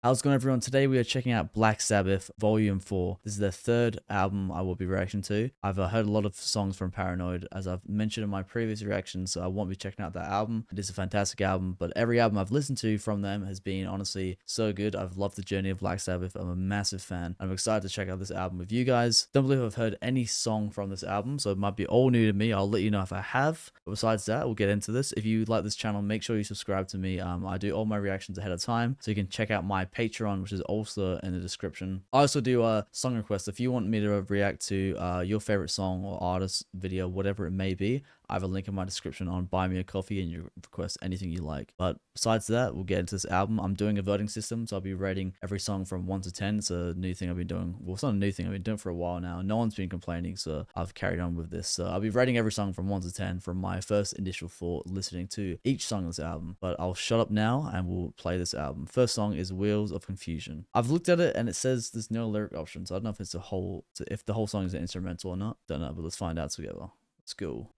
How's it going, everyone? Today we are checking out Black Sabbath Vol.4. This is their third album I will be reacting to. I've heard a lot of songs from Paranoid, as I've mentioned in my previous reactions, so I won't be checking out that album. It is a fantastic album, but every album I've listened to from them has been honestly so good. I've loved the journey of Black Sabbath. I'm a massive fan. I'm excited to check out this album with you guys. Don't believe I've heard any song from this album, so it might be all new to me. I'll let you know if I have. But besides that, we'll get into this. If you like this channel, make sure you subscribe to me. I do all my reactions ahead of time, so you can check out my Patreon, which is also in the description. I also do song requests. If you want me to react to your favorite song or artist, video, whatever it may be, I have a link in my description on Buy Me a Coffee, and you request anything you like. But besides that, we'll get into this album. I'm doing a voting system, so I'll be rating every song from 1 to 10. It's a new thing I've been doing. Well, it's not a new thing. I've been doing it for a while now. No one's been complaining, so I've carried on with this. So I'll be rating every song from 1 to 10 from my first initial thought listening to each song of this album. But I'll shut up now and we'll play this album. First song is Wheels of Confusion. I've looked at it and it says there's no lyric options. I don't know if it's if the whole song is an instrumental or not. Don't know, but let's find out together. Let's go.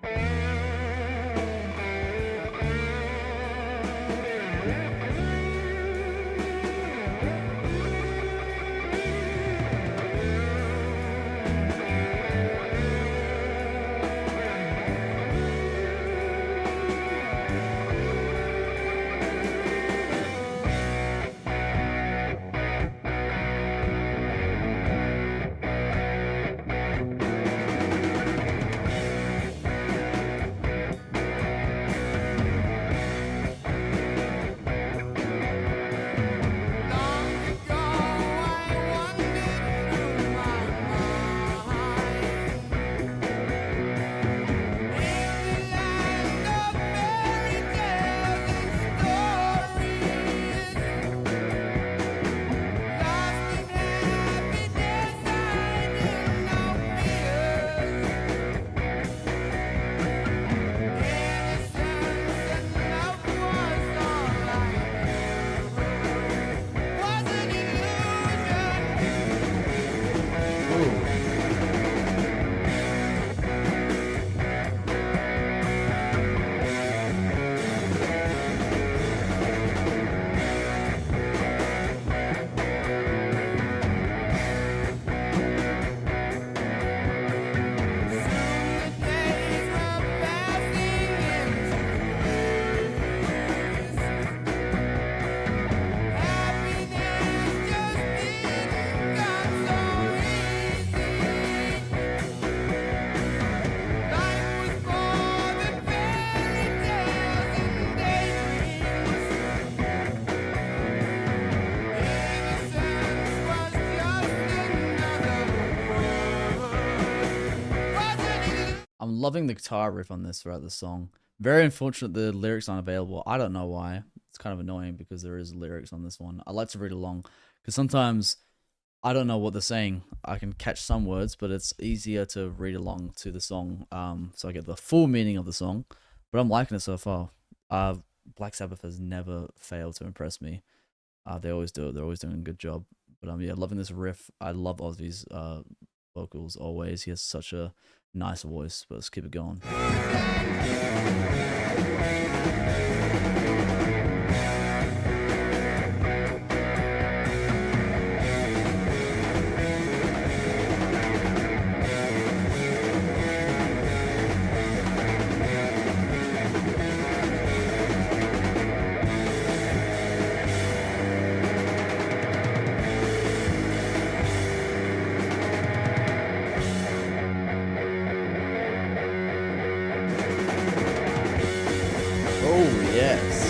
I'm loving the guitar riff on this throughout the song. Very unfortunate the lyrics aren't available. I don't know why. It's kind of annoying because there is lyrics on this one. I like to read along because sometimes I don't know what they're saying. I can catch some words, but it's easier to read along to the song, so I get the full meaning of the song. But I'm liking it so far. Black Sabbath has never failed to impress me. They always do it. They're always doing a good job. But yeah, loving this riff. I love Ozzy's vocals always. He has such a nice voice, but let's keep it going. Oh, yes.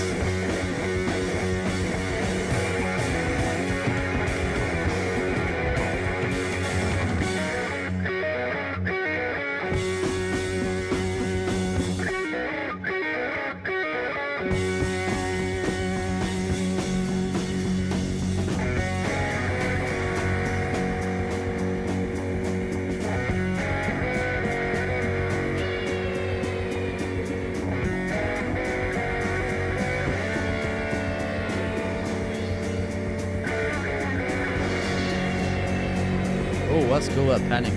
Oh, let's go at panning.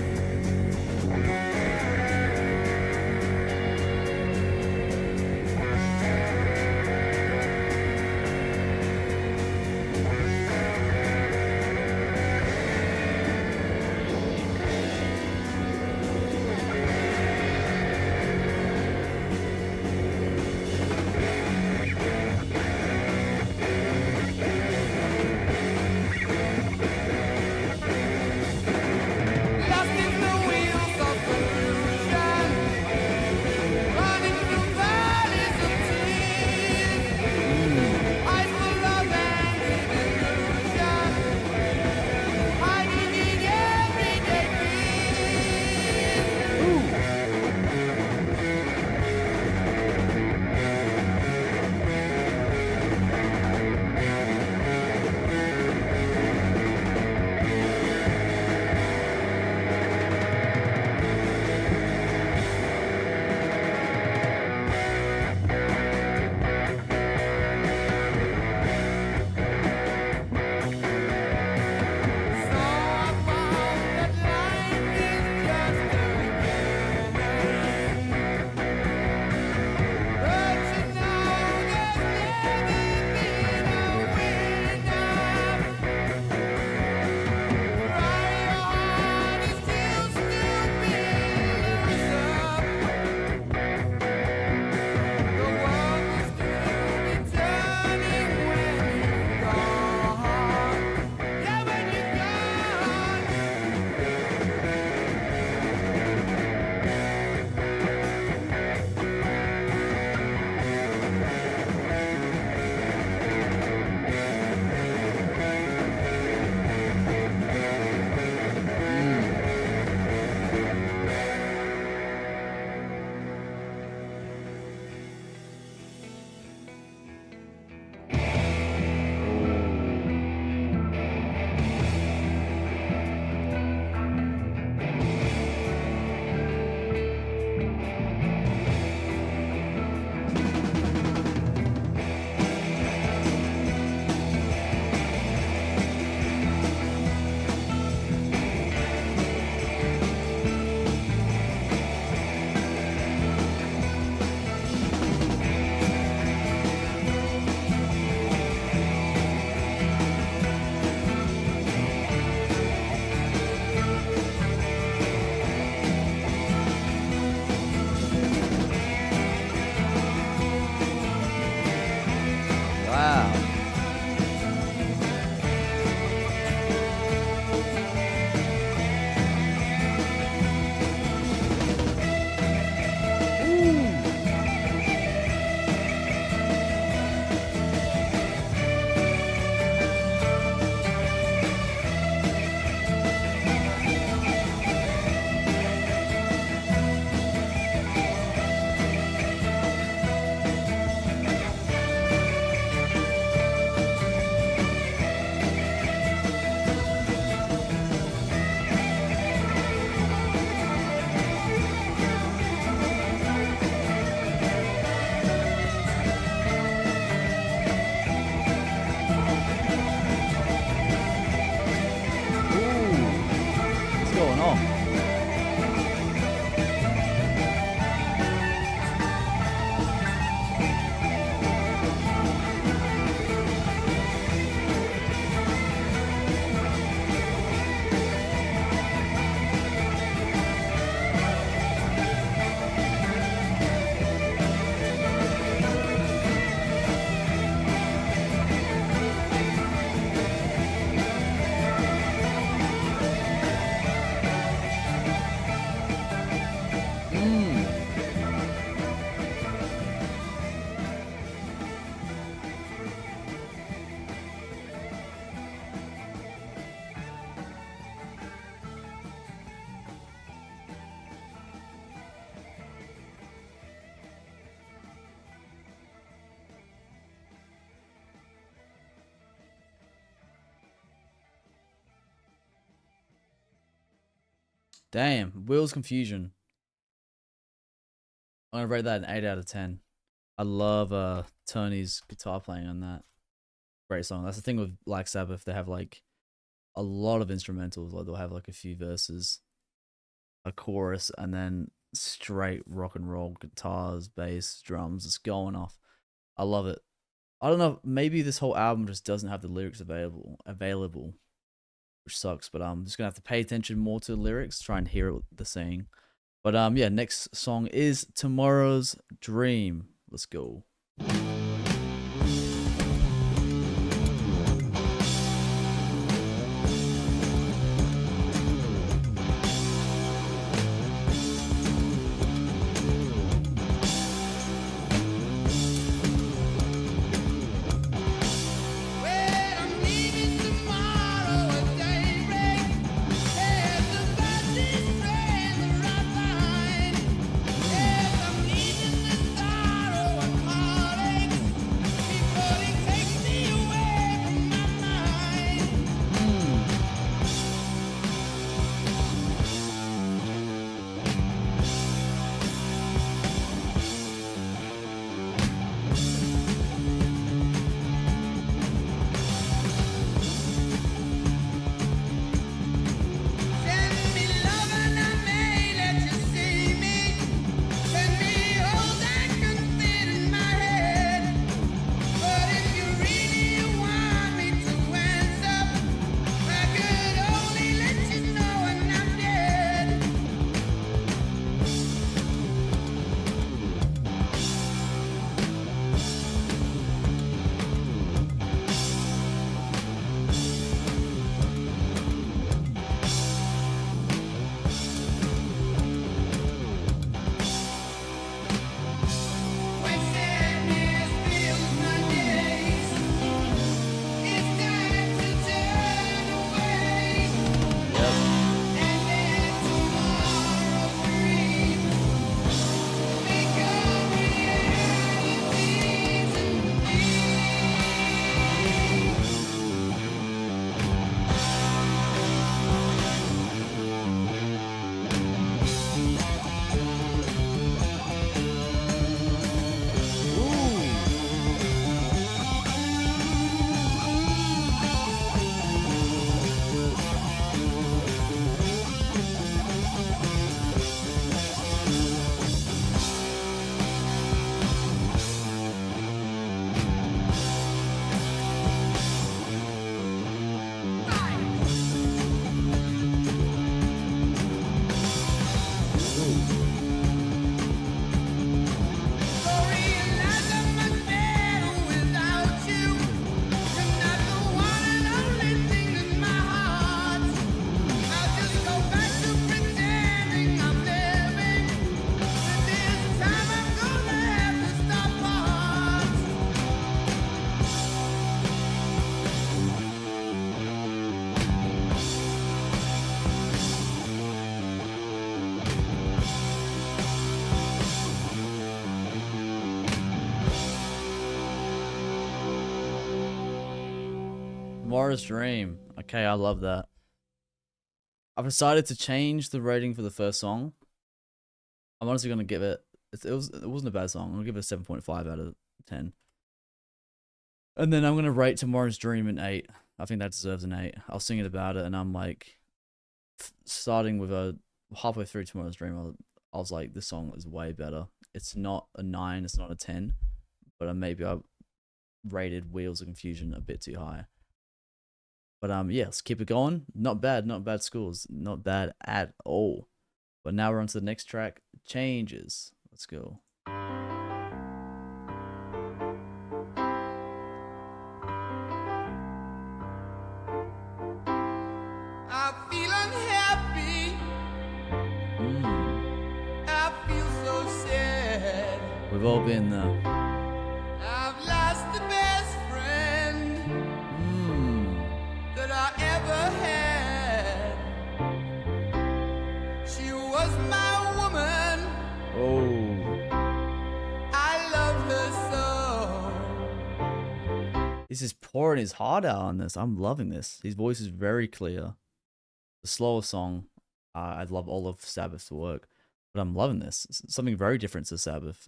Damn, Will's Confusion. I'm gonna rate that an 8 out of 10. I love Tony's guitar playing on that. Great song. That's the thing with Black Sabbath. They have like a lot of instrumentals. Like they'll have like a few verses, a chorus, and then straight rock and roll guitars, bass, drums. It's going off. I love it. I don't know. Maybe this whole album just doesn't have the lyrics available, which sucks. But I'm just gonna have to pay attention more to the lyrics, try and hear what they're saying. But yeah, next song is Tomorrow's Dream. Let's go. Tomorrow's Dream. Okay, I love that. I've decided to change the rating for the first song. I'm honestly gonna give it. It wasn't a bad song. I'm gonna give it a 7.5 out of 10. And then I'm gonna rate Tomorrow's Dream an 8. I think that deserves an 8. I was thinking about it, and I'm like, starting with halfway through Tomorrow's Dream, I was like, this song is way better. It's not a 9. It's not a 10. But maybe I rated Wheels of Confusion a bit too high. But yeah, let's keep it going. Not bad scores. Not bad at all. But now we're on to the next track, Changes. Let's go. I feel unhappy. I feel so sad. We've all been there. I've lost the best friend that I ever had. She was my woman. Oh. I love her so. He's just pouring his heart out on this. I'm loving this. His voice is very clear. The slower song, I love all of Sabbath's work, but I'm loving this. Something very different to Sabbath.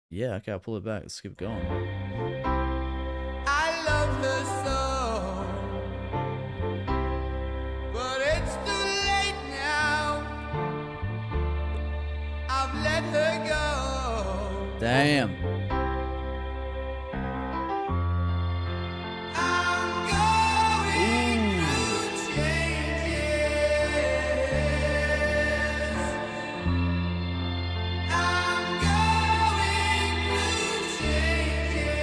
Yeah, okay, I'll pull it back. Let's keep going. I love her so, but it's too late now. I've let her go. Damn. I'm going through changes. I'm going through changes.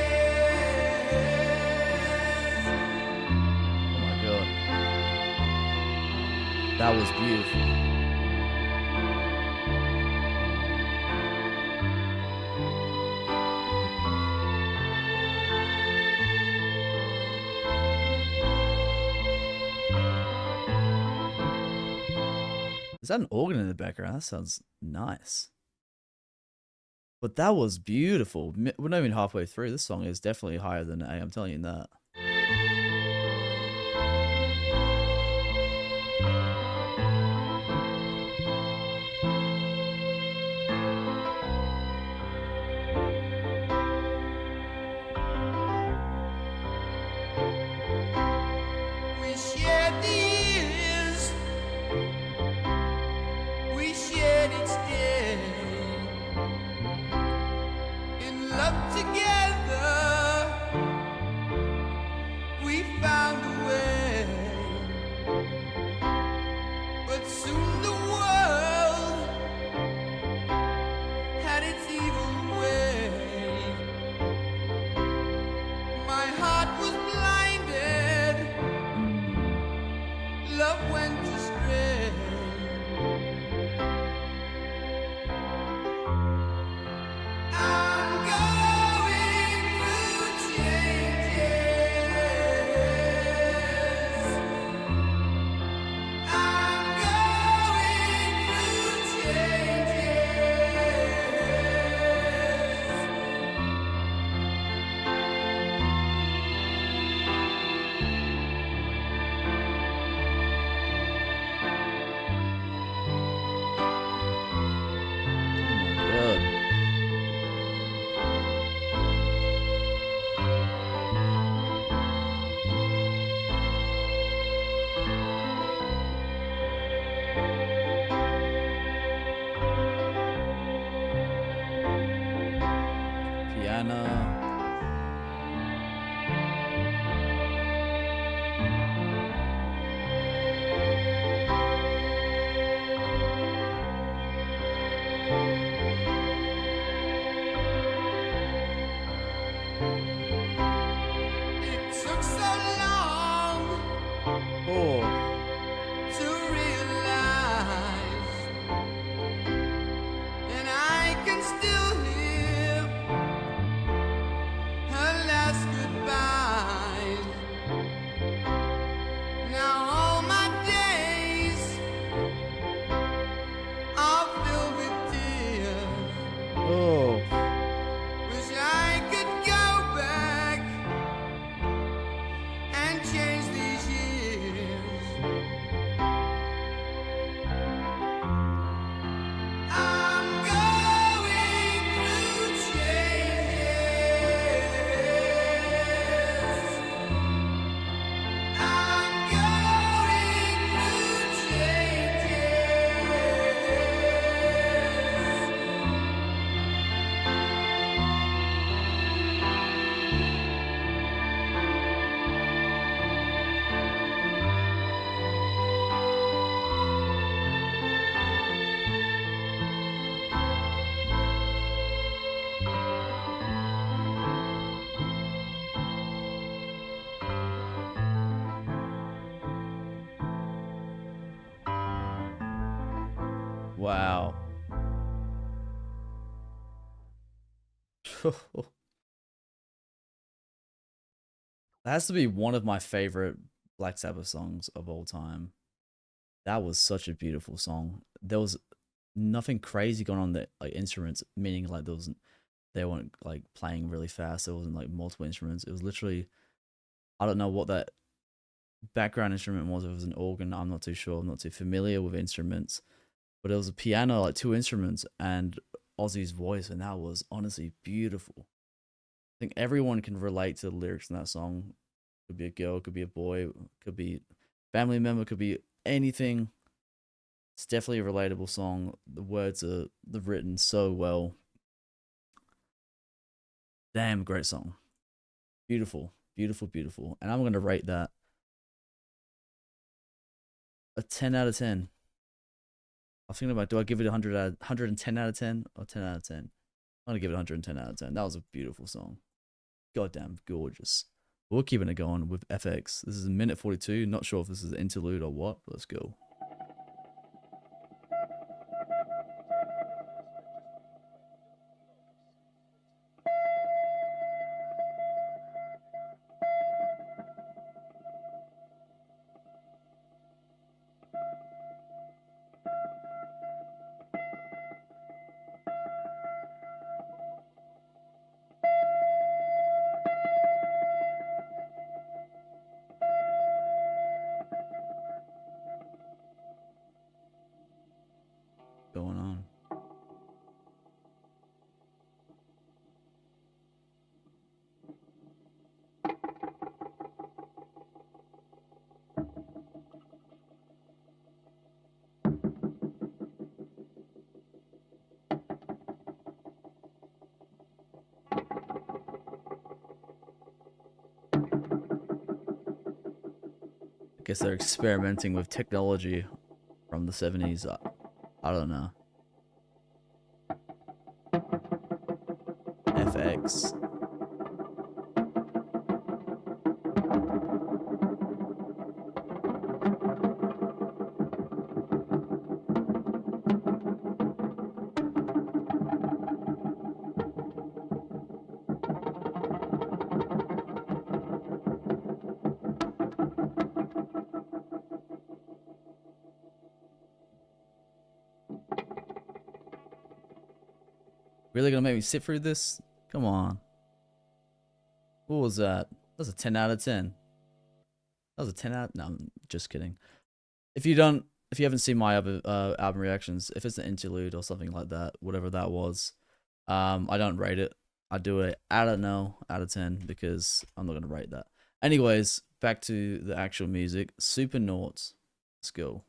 Oh my god. That was beautiful. Is that an organ in the background? That sounds nice. But that was beautiful. We're not even halfway through. This song is definitely higher than A. I'm telling you that. We shared the years, we shared each day, in love together, we found a way, but soon the world had its evil way. My heart was blinded, love went astray. I'm going through changes. I'm going through changes. Good. Piano. It took so long Oh. to realize, and I can still hear her last goodbye. Now all my days are filled with tears. Oh. Wish I could go back and change these years. I'm going through changes. I'm going through Wow. That has to be one of my favorite Black Sabbath songs of all time. That was such a beautiful song. There was nothing crazy going on that like instruments, meaning like they weren't like playing really fast. There wasn't like multiple instruments. It was literally I don't know what that background instrument was. If it was an organ, I'm not too sure. I'm not too familiar with instruments, but it was a piano, like two instruments, and Ozzy's voice, and that was honestly beautiful. I think everyone can relate to the lyrics in that song. Could be a girl, could be a boy, could be family member, could be anything. It's definitely a relatable song. The words are written so well. Damn, great song. Beautiful, beautiful, beautiful. And I'm gonna rate that a 10 out of 10. I was thinking about, do I give it 110 out of 10 or 10 out of 10? I'm gonna give it 110 out of 10. That was a beautiful song. Goddamn gorgeous. We're keeping it going with FX. This is a minute 42. Not sure if this is an interlude or what, but let's go. Going on. I guess they're experimenting with technology from the 70s. I don't know. FX. Really gonna make me sit through this? Come on. What was that? That was a 10 out of 10. That was a 10 out. No, I'm just kidding. If you haven't seen my other album reactions, if it's an interlude or something like that, whatever that was, I don't rate it. I do it out of 10 because I'm not gonna rate that. Anyways, back to the actual music. Supernaut. Let's go.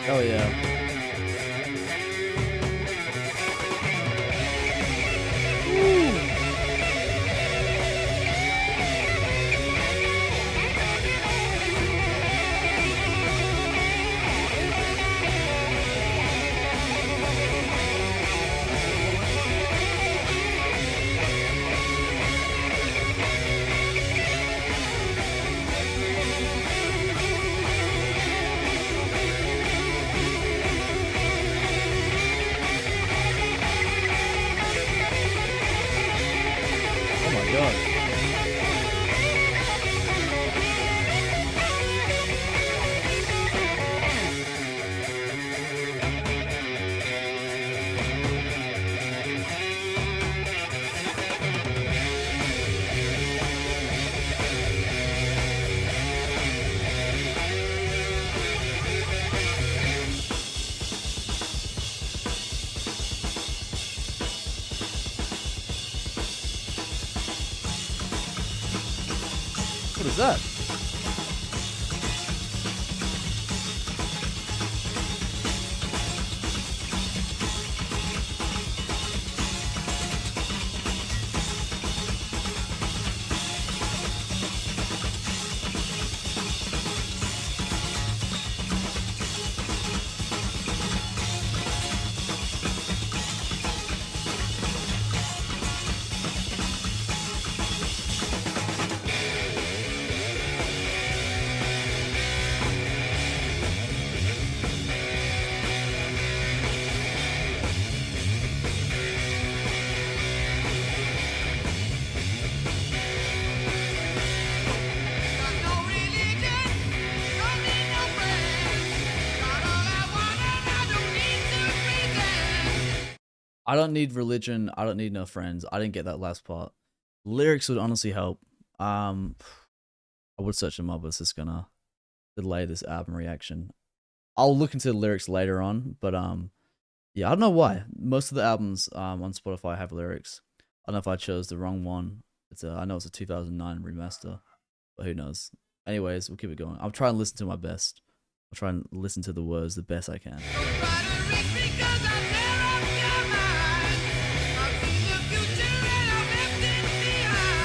Oh yeah. What is that? Got no religion, don't need no friends. Got all I want and I don't need to pretend. I don't need religion. I don't need no friends. I didn't get that last part. Lyrics would honestly help. I would search them up, but it's just gonna delay this album reaction. I'll look into the lyrics later on, but yeah, I don't know why. Most of the albums on Spotify have lyrics. I don't know if I chose the wrong one. I know it's a 2009 remaster, but who knows? Anyways, we'll keep it going. I'll try and listen to my best. I'll try and listen to the words the best I can. Don't try to reach me 'cause I'll tear up your mind. I've seen the future and I've left it behind.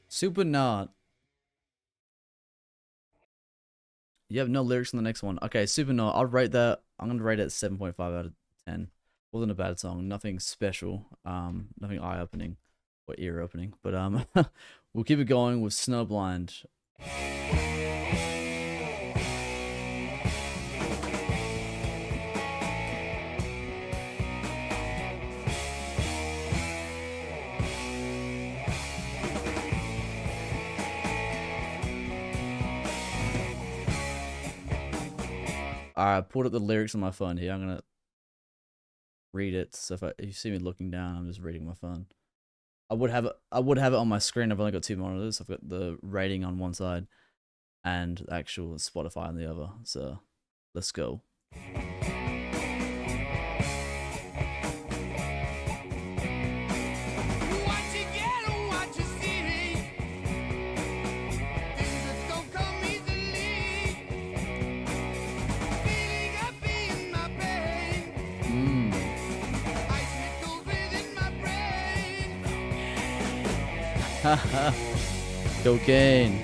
Supernaut. You have no lyrics in the next one. Okay, Supernaut. I'll rate that. I'm gonna rate it 7.5 out of 10. Wasn't a bad song. Nothing special. Nothing eye-opening or ear-opening. But we'll keep it going with Snowblind. I pulled up the lyrics on my phone here. I'm gonna read it. So if you see me looking down, I'm just reading my phone. I would have it on my screen. I've only got two monitors. I've got the rating on one side and actual Spotify on the other. So let's go. What you get and what you see. Things that don't come easily. Feeling happy in my pain. Icicles within my brain. Haha. Cocaine.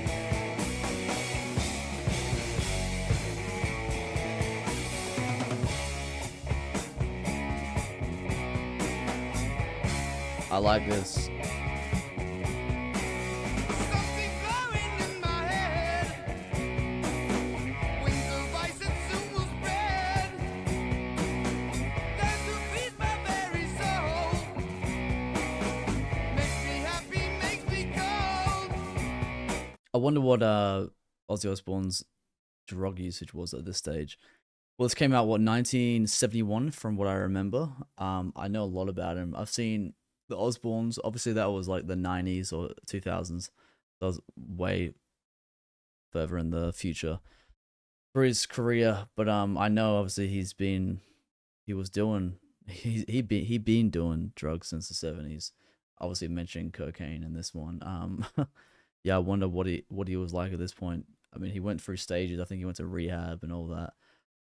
I like this. Something blowing in my head. Wings of ice that soon will spread. Dance to feed my very soul. Makes me happy, makes me cold. I wonder what Ozzy Osbourne's drug usage was at this stage. Well, this came out, what, 1971 from what I remember. I know a lot about him. I've seen the Osbournes. Obviously, that was like the 90s or 2000s. That was way further in the future for his career. But I know obviously he's been doing drugs since the 70s. Obviously mentioning cocaine in this one. Yeah, I wonder what he was like at this point. I mean, he went through stages. I think he went to rehab and all that.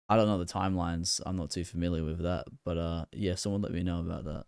I don't know the timelines. I'm not too familiar with that. But yeah, someone let me know about that.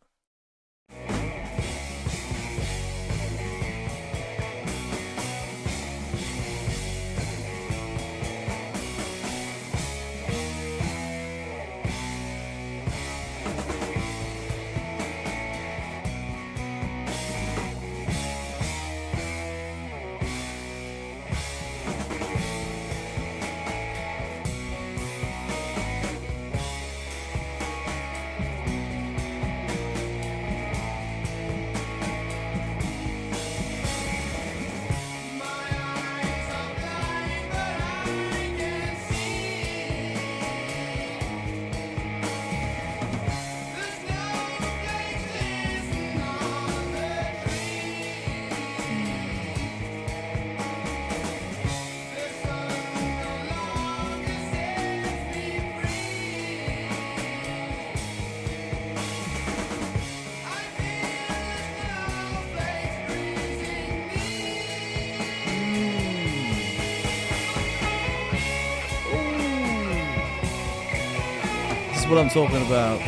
is what I'm talking about.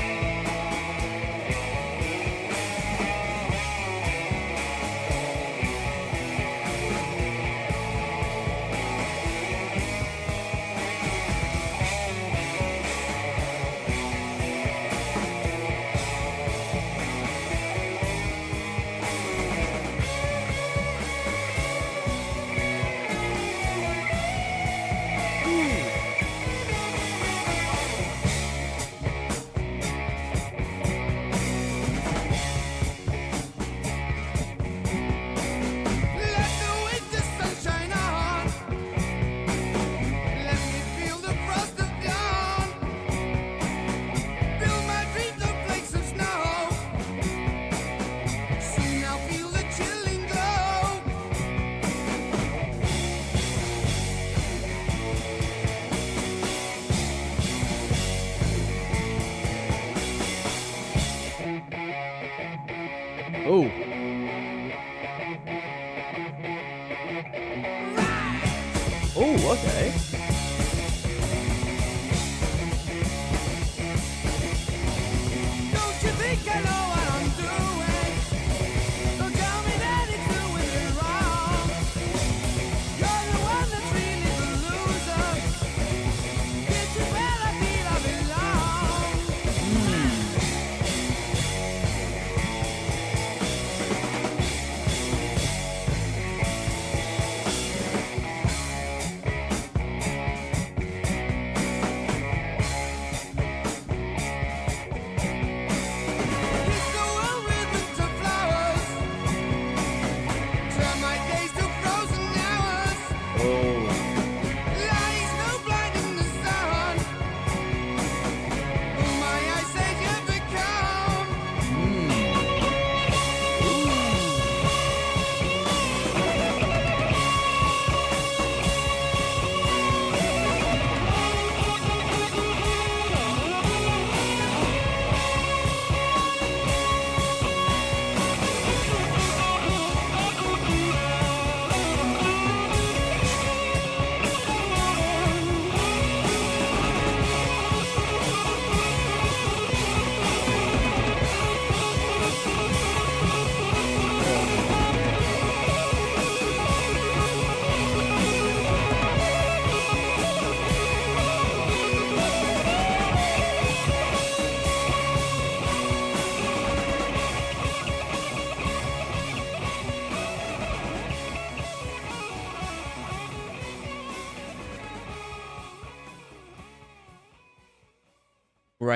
Let the winter sunshine on. Let me feel the frost of dawn. Fill my dreams of flakes of snow. Soon I'll feel the chilling glow. Oh, oh, okay. Don't you think I know what I'm doing? Don't tell me that it's doing it wrong. You're the one that's really the loser. This is where I feel I belong. It's the world with winter flowers. Turn my days to frozen hours. Oh, Lying snowblind in the sun. Oh, my eyes say you become.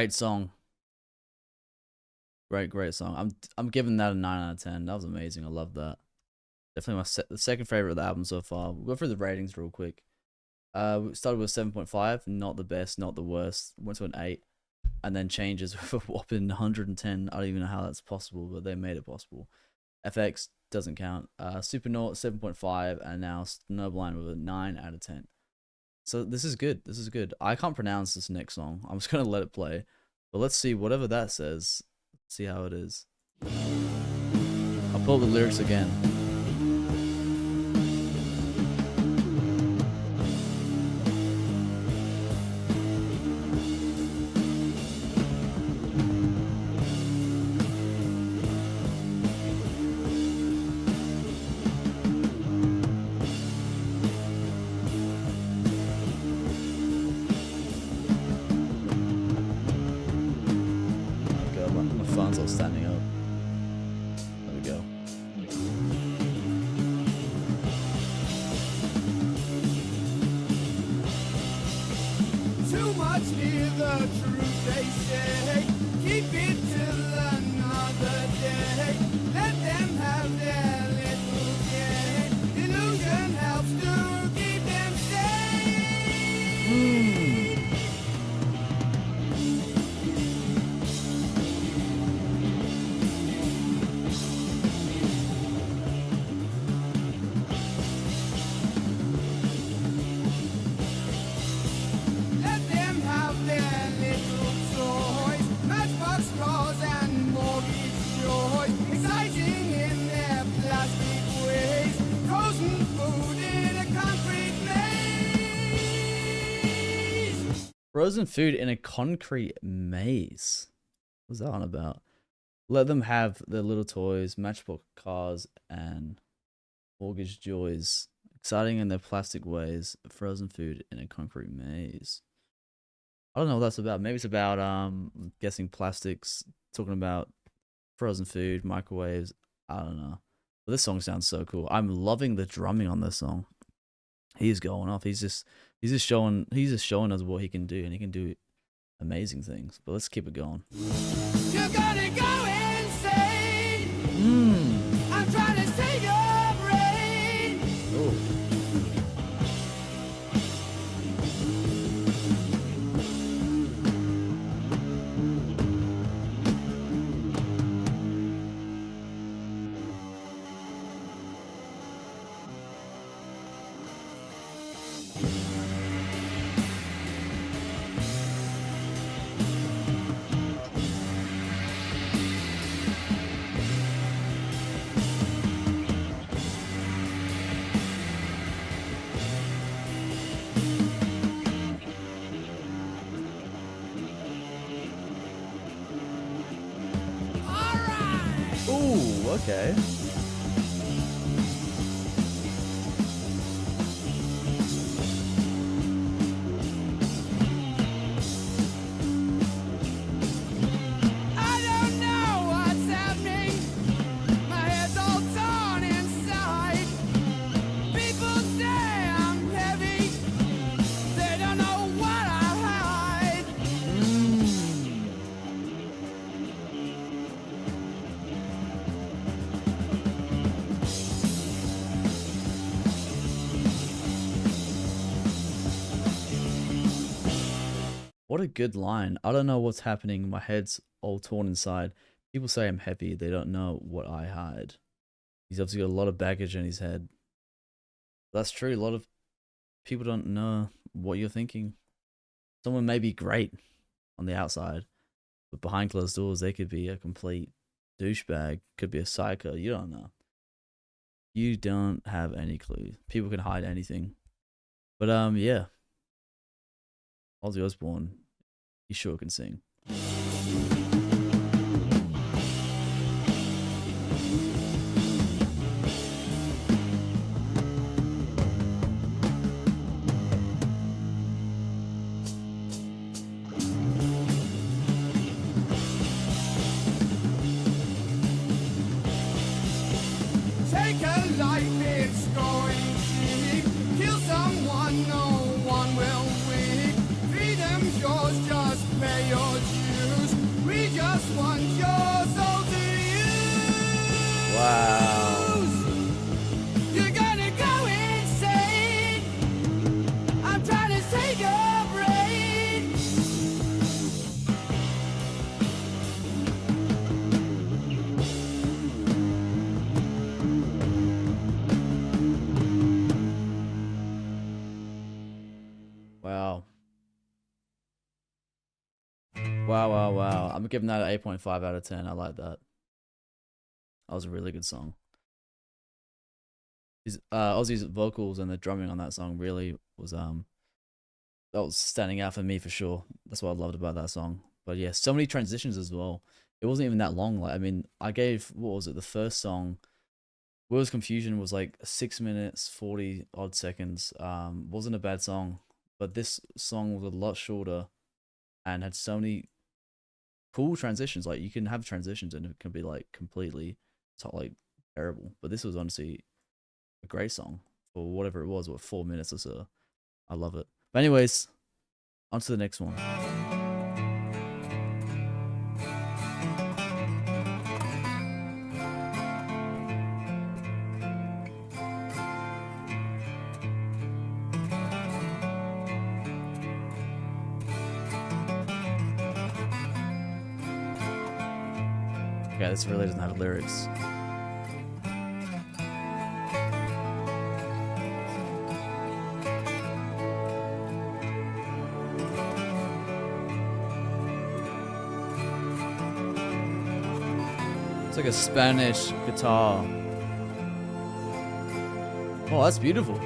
great song. Great song. I'm giving that a 9 out of 10. That was amazing. I love that. Definitely the second favorite of the album so far. We'll go through the ratings real quick. We started with 7.5, not the best, not the worst. Went to an 8, and then changes with a whopping 110. I don't even know how that's possible, but they made it possible. FX doesn't count. Supernaut 7.5, and now Snowblind with a 9 out of 10. So this is good. This is good. I can't pronounce this next song. I'm just gonna let it play. But let's see whatever that says. Let's see how it is. I'll pull up the lyrics again. My phone's all standing up. There we go. Too much near the truth, they say. Keep it till another day. Let them have their little game. Illusion helps to keep them sane. Let them have their little toys, matchbox cars and mortgage joys, exciting in their Frozen food in a concrete maze. What's that on about? Let them have their little toys, matchbox cars, and mortgage joys. Exciting in their plastic ways. Frozen food in a concrete maze. I don't know what that's about. Maybe it's about I'm guessing plastics. Talking about frozen food, microwaves. I don't know. But this song sounds so cool. I'm loving the drumming on this song. He's going off. He's just showing us what he can do, and he can do amazing things. But let's keep it going. You're gonna go insane. I'm trying to save your brain. Oh. Ooh, okay. I don't know what's happening. My head's all torn inside. People say I'm heavy. They don't know what I hide. What a good line. I don't know what's happening. My head's all torn inside. People say I'm heavy. They don't know what I hide. He's obviously got a lot of baggage in his head. That's true. A lot of people don't know what you're thinking. Someone may be great on the outside, but behind closed doors, they could be a complete douchebag. Could be a psycho. You don't know. You don't have any clue. People can hide anything. But yeah. Ozzy Osbourne, he sure can sing. Take a life, it's going cheap. Kill someone, no one will weep. Freedom's yours, just pay your dues. We just want your soul to use. Wow. You're gonna go insane. I'm trying to save your brain. Wow. Wow. I'm giving that an 8.5 out of 10. I like that. That was a really good song. Ozzy's vocals and the drumming on that song really was that was standing out for me for sure. That's what I loved about that song. But yeah, so many transitions as well. It wasn't even that long. Like, I mean, I gave, what was it, the first song, Will's Confusion was like 6 minutes 40 odd seconds. Wasn't a bad song, but this song was a lot shorter and had so many cool transitions. Like, you can have transitions and it can be like completely like terrible, but this was honestly a great song for whatever it was, 4 minutes or so. I love it. But anyways, on to the next one. Okay, this really doesn't have lyrics. It's like a Spanish guitar. Oh, that's beautiful.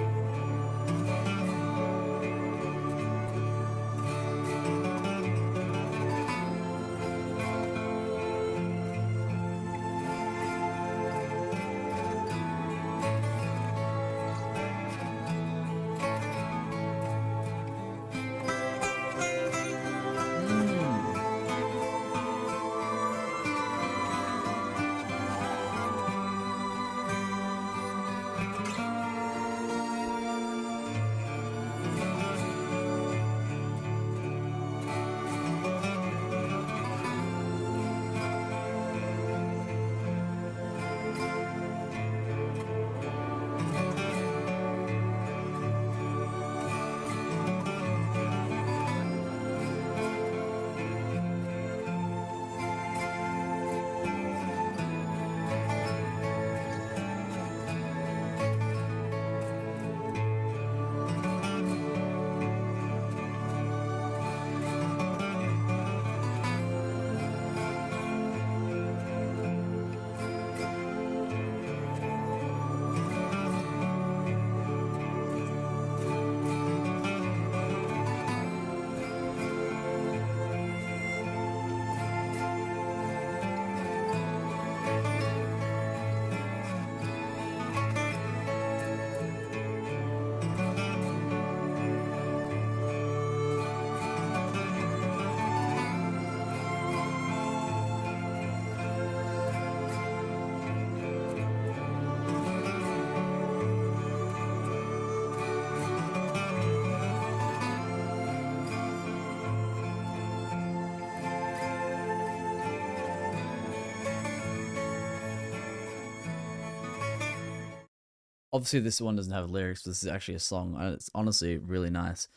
Obviously, this one doesn't have lyrics, but this is actually a song, and it's honestly really nice.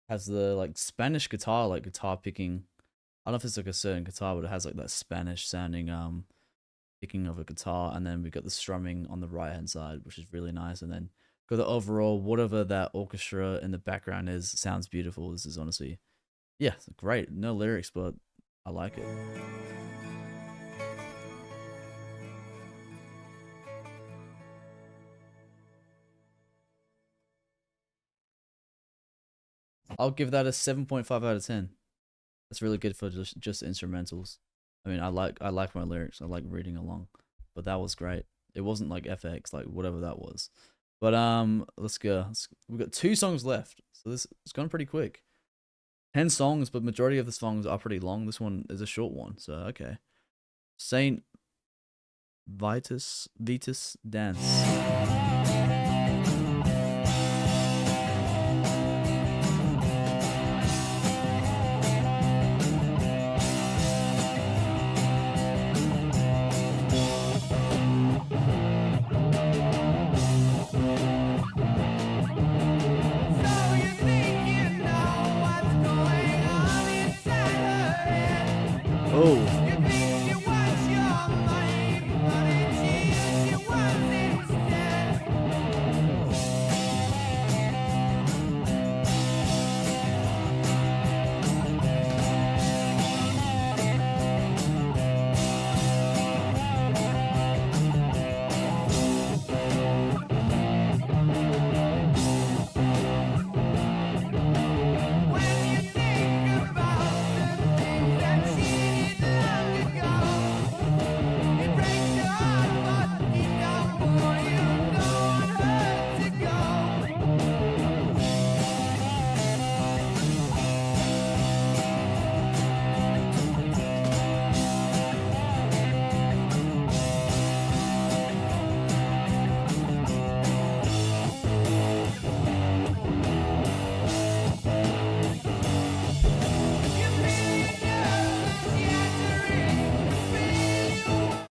Has the like Spanish guitar, like guitar picking. I don't know if it's like a certain guitar, but it has like that Spanish sounding picking of a guitar, and then we got the strumming on the right hand side, which is really nice, and then got the overall whatever that orchestra in the background is sounds beautiful. This is honestly, yeah, great. No lyrics, but I like it. I'll give that a 7.5 out of 10. That's really good for just instrumentals. I mean, I like my lyrics. I like reading along, but that was great. It wasn't like FX, like whatever that was. But let's go. We've got 2 songs left, so this it's gone pretty quick. 10 songs, but majority of the songs are pretty long. This one is a short one, so okay. Saint Vitus Dance. So you think you know what's going on inside her head? Oh, You think she wants your money, but it's you she wants instead. When you think about the things that she did long ago, it breaks your heart, but deep down, boy, you don't hurt to go.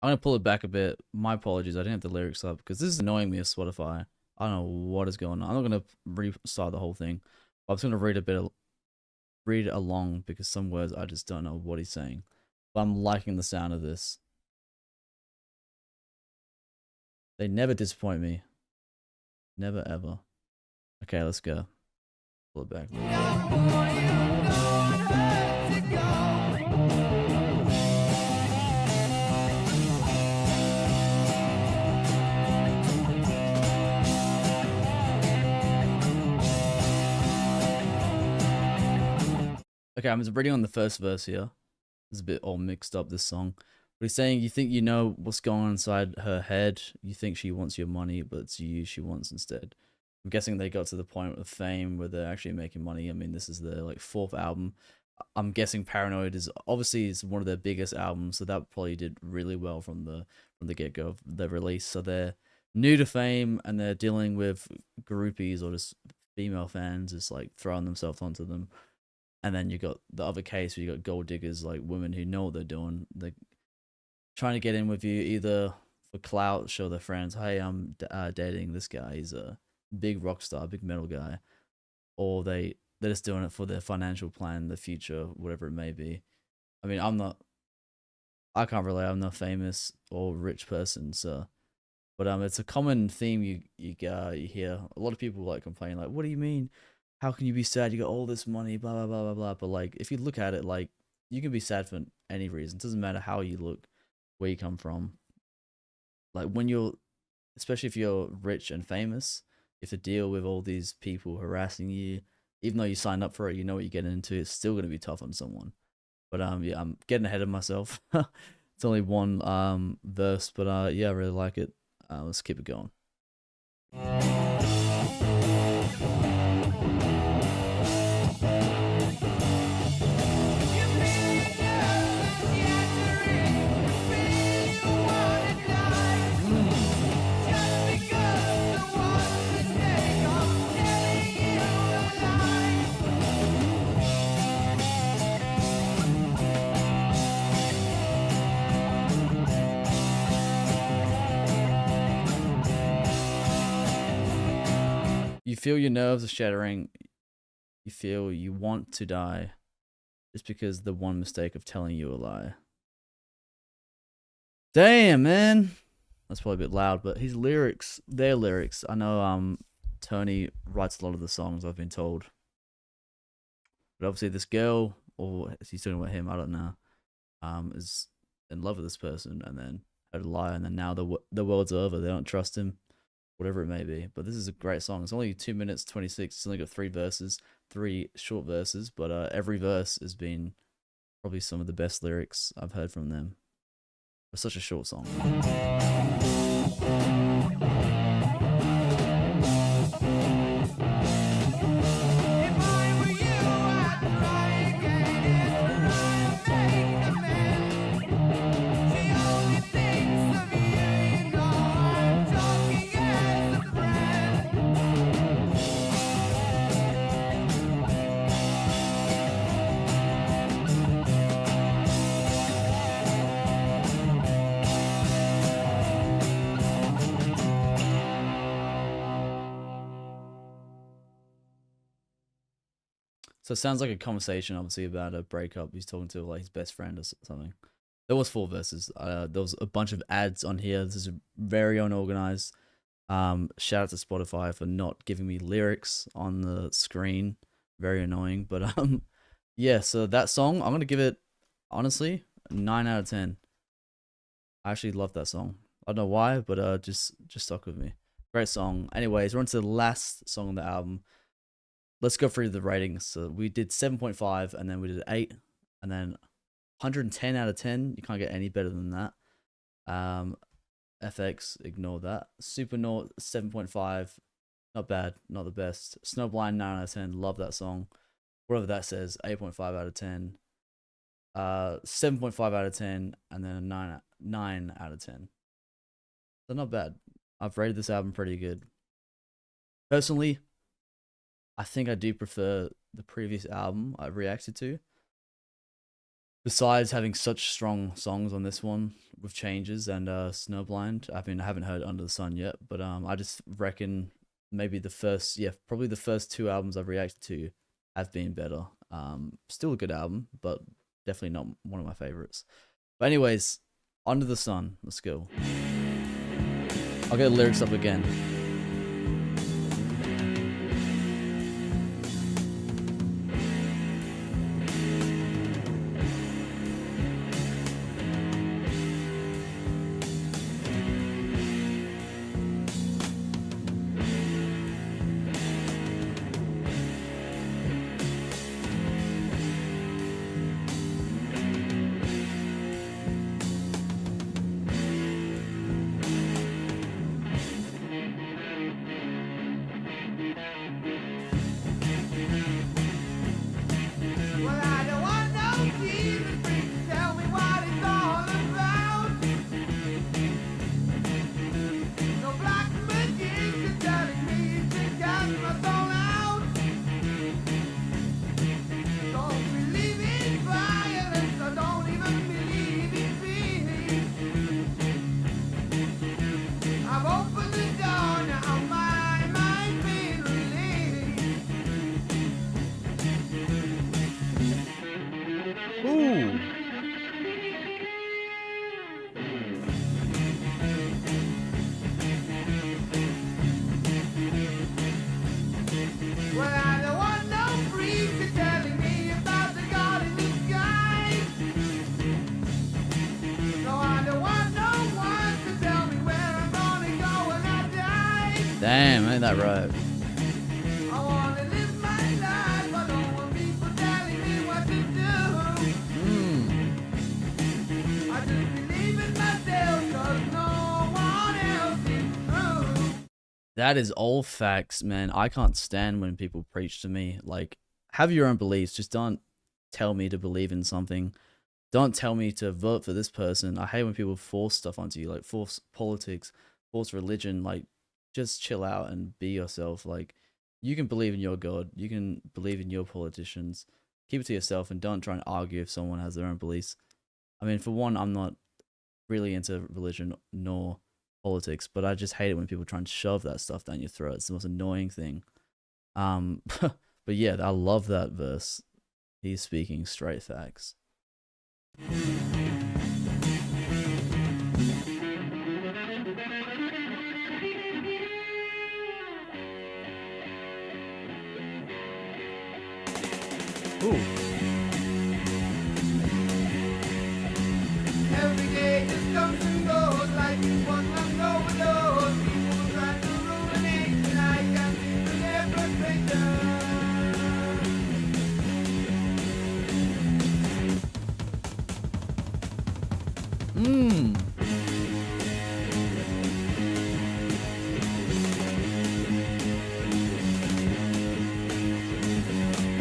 I'm gonna pull it back a bit. My apologies, I didn't have the lyrics up because this is annoying me as Spotify. I don't know what is going on. I'm not gonna restart the whole thing. I'm just gonna read it along because some words I just don't know what he's saying. But I'm liking the sound of this. They never disappoint me. Never ever. Okay, let's go. Pull it back. Okay, I'm just reading on the first verse here. It's a bit all mixed up, this song. But he's saying, you think you know what's going on inside her head. You think she wants your money, but it's you she wants instead. I'm guessing they got to the point of fame where they're actually making money. I mean, this is their like 4th album. I'm guessing Paranoid is obviously is one of their biggest albums, so that probably did really well from the get-go of the release. So they're new to fame and they're dealing with groupies or just female fans just like throwing themselves onto them. And then you got the other case where you got gold diggers, like women who know what they're doing. They're trying to get in with you either for clout, show their friends, hey, I'm dating this guy. He's a big rock star, big metal guy. Or they're just doing it for their financial plan, the future, whatever it may be. I mean, I can't relate. I'm not famous or rich person, so. But it's a common theme you hear. A lot of people like complain, like, what do you mean? How can you be sad? You got all this money, blah, blah, blah, blah, blah. But like, if you look at it, like, you can be sad for any reason. It doesn't matter how you look, where you come from. Like especially if you're rich and famous, you have to deal with all these people harassing you. Even though you signed up for it, you know what you're getting into. It's still going to be tough on someone. But yeah, I'm getting ahead of myself. It's only one verse, but yeah, I really like it. Let's keep it going. You feel your nerves are shattering. You feel you want to die just because the one mistake of telling you a lie. Damn, man. That's probably a bit loud, but his lyrics, their lyrics. I know Tony writes a lot of the songs, I've been told. But obviously this girl, or is he talking about him? I don't know. Is in love with this person and then had a lie, and then now the world's over. They don't trust him, whatever it may be. But this is a great song. It's only 2 minutes 26. It's only got 3 verses, 3 short verses, but every verse has been probably some of the best lyrics I've heard from them for such a short song. So it sounds like a conversation, obviously, about a breakup. He's talking to like his best friend or something. There was 4 verses. There was a bunch of ads on here. This is very unorganized. Shout out to Spotify for not giving me lyrics on the screen. Very annoying. But yeah. So that song, I'm gonna give it honestly 9 out of 10. I actually love that song. I don't know why, but just stuck with me. Great song. Anyways, we're on to the last song on the album. Let's go through the ratings. So we did 7.5, and then we did 8, and then 110 out of 10. You can't get any better than that. FX, ignore that. Supernaut, 7.5. Not bad, not the best. Snowblind, 9 out of 10. Love that song. Whatever that says, 8.5 out of 10. 7.5 out of 10, and then a 9 out of 10. So not bad. I've rated this album pretty good. Personally, I think I do prefer the previous album I reacted to. Besides having such strong songs on this one with changes and Snowblind, I haven't heard Under the Sun yet, but I just reckon maybe probably the first 2 albums I've reacted to have been better. Still a good album, but definitely not one of my favorites. But anyways, Under the Sun, let's go. I'll get the lyrics up again. Damn, ain't that right? That is all facts, man. I can't stand when people preach to me. Like, have your own beliefs. Just don't tell me to believe in something. Don't tell me to vote for this person. I hate when people force stuff onto you, like force politics, force religion. Like, just chill out and be yourself. Like, you can believe in your God. You can believe in your politicians. Keep it to yourself and don't try and argue if someone has their own beliefs. I mean, for one, I'm not really into religion nor politics, but I just hate it when people try and shove that stuff down your throat. It's the most annoying thing. But yeah, I love that verse. He's speaking straight facts. Ooh. Every day just comes and goes like it's one long overdose. People try to ruin it, and I can't seem to get frustration. Mmm.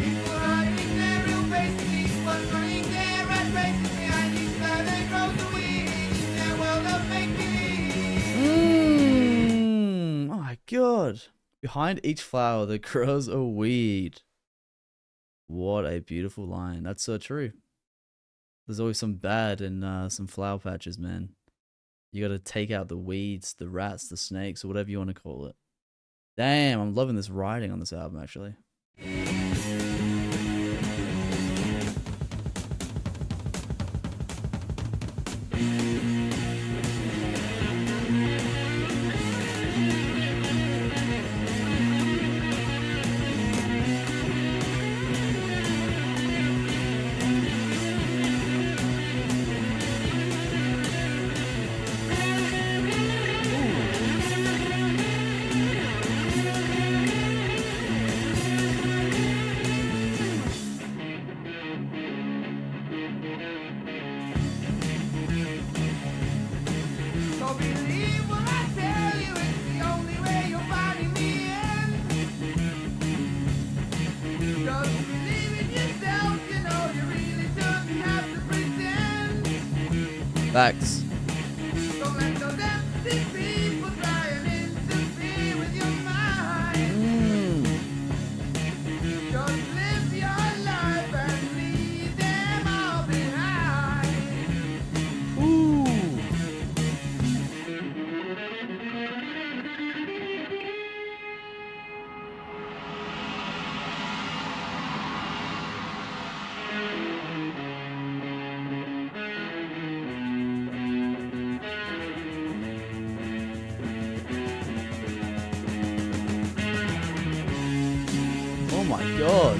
People hiding their real faces, but running their rat races behind each other grows the weed in their world of make-believe. Oh my god. Behind each flower there grows a weed. What a beautiful line. That's so true. There's always some bad in some flower patches, man. You gotta take out the weeds, the rats, the snakes, or whatever you want to call it. Damn, I'm loving this writing on this album, actually. So believe what I tell you, it's the only way you'll find in the end. Just believe in yourself, you know you really shouldn't have to pretend. Facts. Don't let those empty people try and interfere with your mind. Just live your life and leave them all behind. Ooh. Oh my god.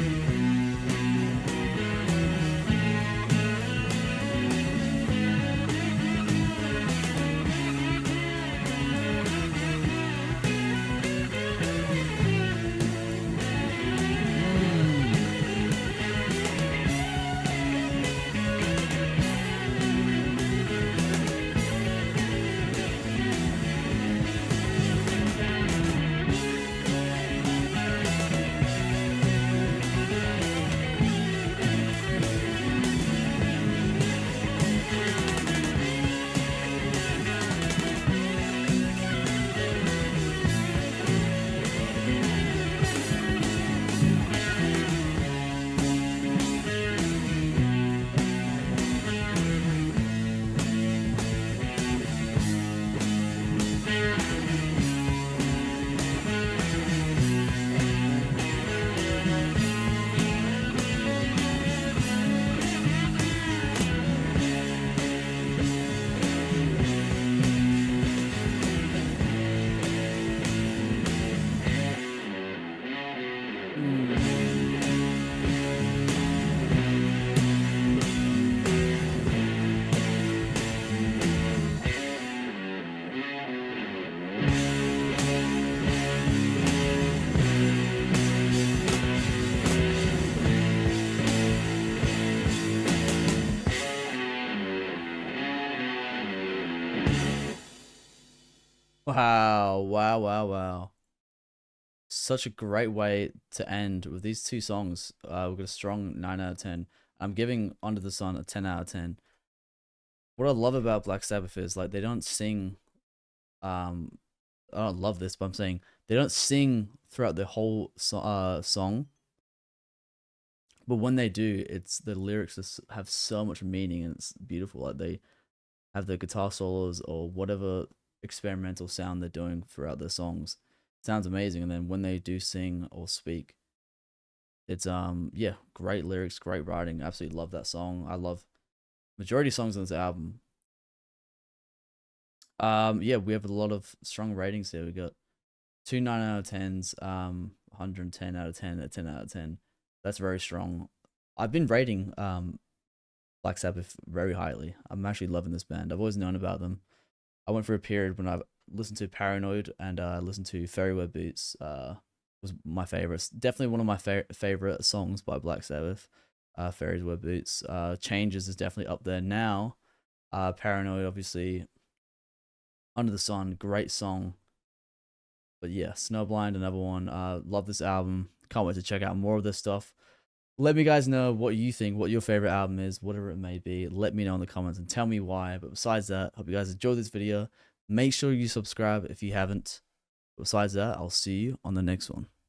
Wow, wow, wow, wow. Such a great way to end with these two songs. We've got a strong 9 out of 10. I'm giving Under the Sun a 10 out of 10. What I love about Black Sabbath is like they don't sing. I don't love this, but I'm saying they don't sing throughout the whole song. But when they do, it's the lyrics just have so much meaning and it's beautiful. Like they have the guitar solos or whatever experimental sound they're doing throughout their songs. sounds amazing. And then when they do sing or speak, it's yeah, great lyrics, great writing. Absolutely love that song. I love majority of songs on this album. Yeah, we have a lot of strong ratings here. We got two 9 out of 10s, 110 out of 10, a 10 out of 10. That's very strong. I've been rating Black Sabbath very highly. I'm actually loving this band. I've always known about them. I went through a period when I listened to Paranoid and listened to Fairy Boots. Was my favorites. Definitely one of my favorite songs by Black Sabbath. Fairies Wear Boots. Changes is definitely up there now. Paranoid, obviously. Under the Sun, great song. But yeah, Snowblind, another one. Love this album. Can't wait to check out more of this stuff. Let me guys know what you think, what your favorite album is, whatever it may be. Let me know in the comments and tell me why. But besides that, hope you guys enjoyed this video. Make sure you subscribe if you haven't. Besides that, I'll see you on the next one.